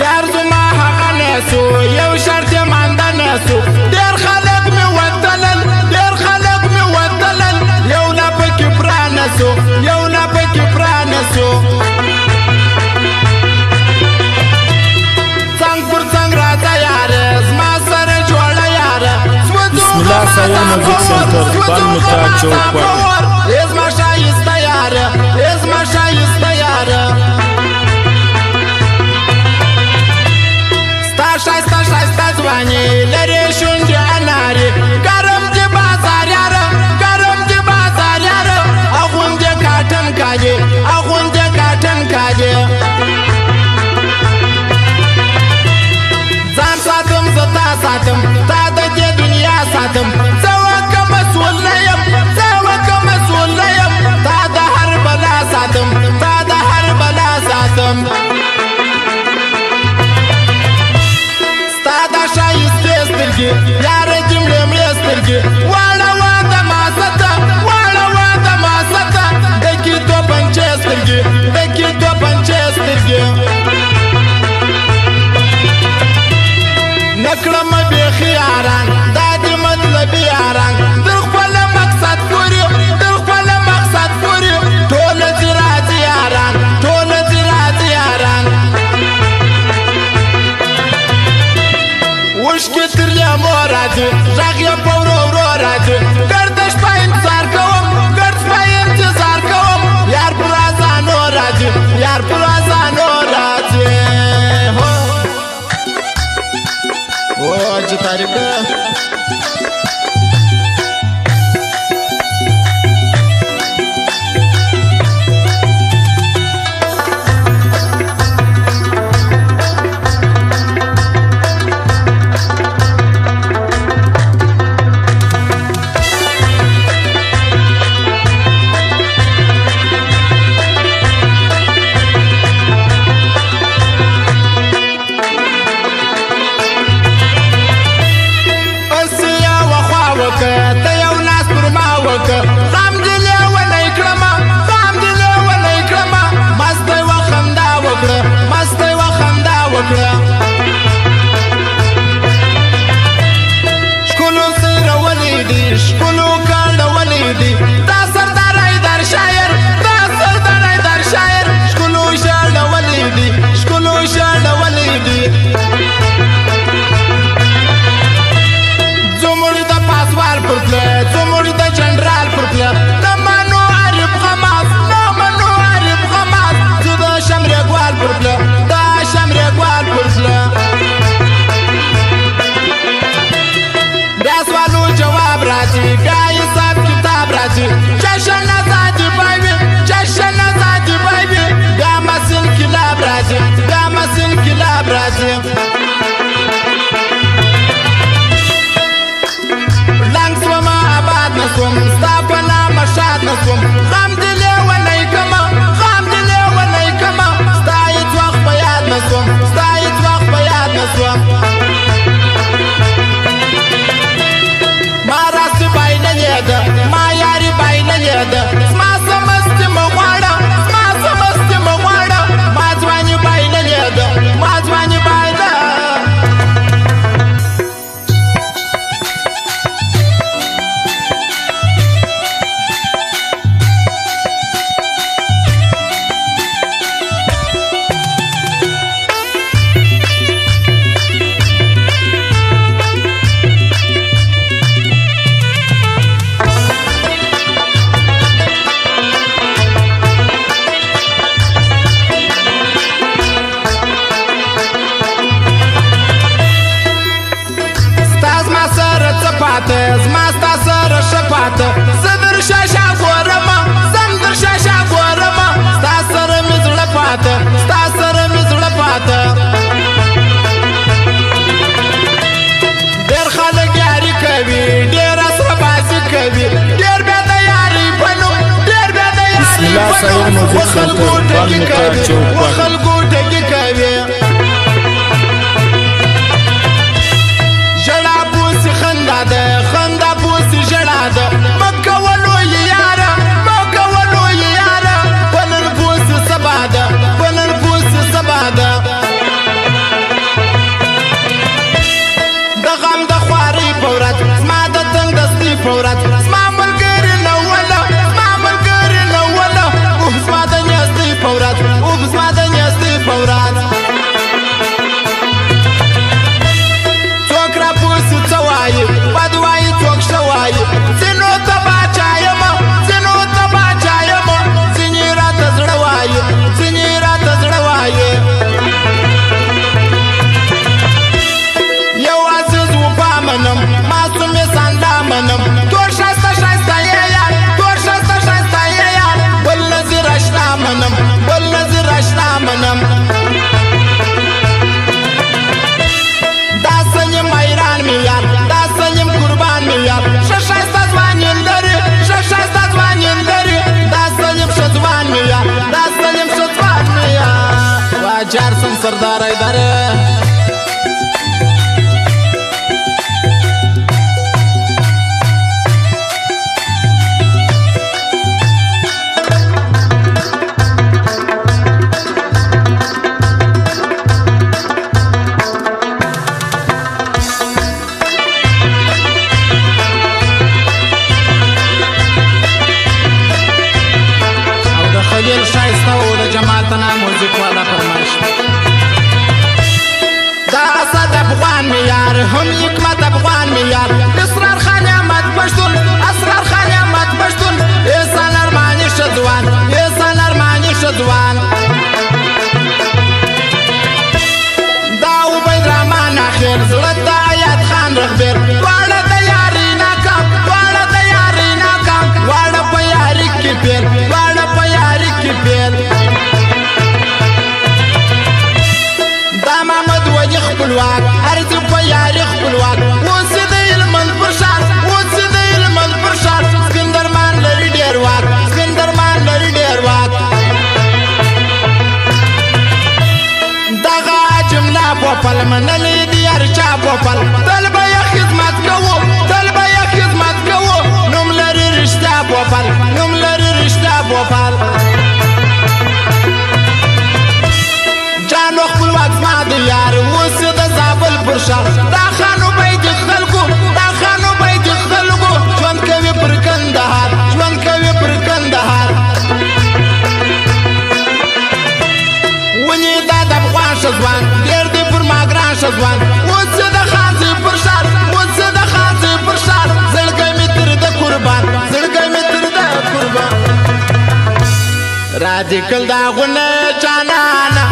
یار زما هغه نیسو یو شرط یې مانده نیسو ډېر خلک مې وتلل ډېر خلک مې وتلل یو نه پکې پرانسو یو نه پکې پرانسو څنګ پر څنګ راځه یاره زما سره جوړه یاره بسم الله سایل موزیک سنټر بال متا چوک پر زما شایسته یاره زما شایسته یاره شایسته شایسته ځواني لرې شونډې انارې ګرم دې بازار یاره ګرم دې بازار یاره اغوندې کاټن کاږې اغوندې کاټن کاږې ځان ساتم زه تا ساتم تا د دې دنیا ساتم زه وکه مسؤل نه یم زه وکه مسؤل نه یم تا د هر بلا ساتم تا د هر بلا ساتم یاره جمله مړې سترګې واړه واده ماسته واړه واده ماسته دکې دو پنچې سترګې دکې دو پنچې سترګې نکړم بیخي یاران دا دې مطلبي یاران د خپل مقصد پورې د خپل مقصد پورې ټول دې راځي یاران ټول دې راځي یاران وشکې تر لیمو راځي غږ یې په ورو ورو راځي ګرد شپه انتظار کوم ګرد شپه انتظار کوم یار پر اذانو راځي یار پر اذانو راځي هو چې تاریخ سایل موزیک سنټر بال متا چوک پر خلکو ټکی کوي ژړا پوسی خندا ده خندا پوسی ژړا ده مکه ولو یاره مکه ولو یاره پنن پوسی سبا ده پنن پوسی جار سم سردار داره خلیل شایسته و د جماعتنا موزیک والا فرمایش دا اسد افغان میار هم حکمت افغان میار اسرار خان احمد پشتون اسرار خان احمد پشتون احسان ارمانی شدوان احسان ارمانی شدوان دا عبید رحمان اخیر زړه د آیات خان رغبیر واړه د یاري ناکام واړه د یاري ناکام واړه په یاري کې پیر واړه په یاري کې پیر دا محمد ولی خپلواک ارزو په یاري خپلواک اوس د علمن پر شار اوس د علمن پر شار سکندرمان لري ډیر واک سکندرمان لري ډیر واک دغه جمله په پل منلې دی ارچا په پل تل به خدمت کوو تل به خدمت کوو نوم لري رښتیا په پل نوم لري رښتیا په پل جانو خپلواک زما د یار اوس د زابل پر شار دا خانو بید خلکو دا خانو بید خلکو ژوند کوي پر کندهار ژوند کوي پر کندهار ونی دا د افغان شزوان ډېر دی پر ما ګران شزوان اوس د خانزي پر شار اوس د خانزي پر شار زړګی مې تر د قربان زړګی مې تر د قربان را دې کل دا غونه جانانه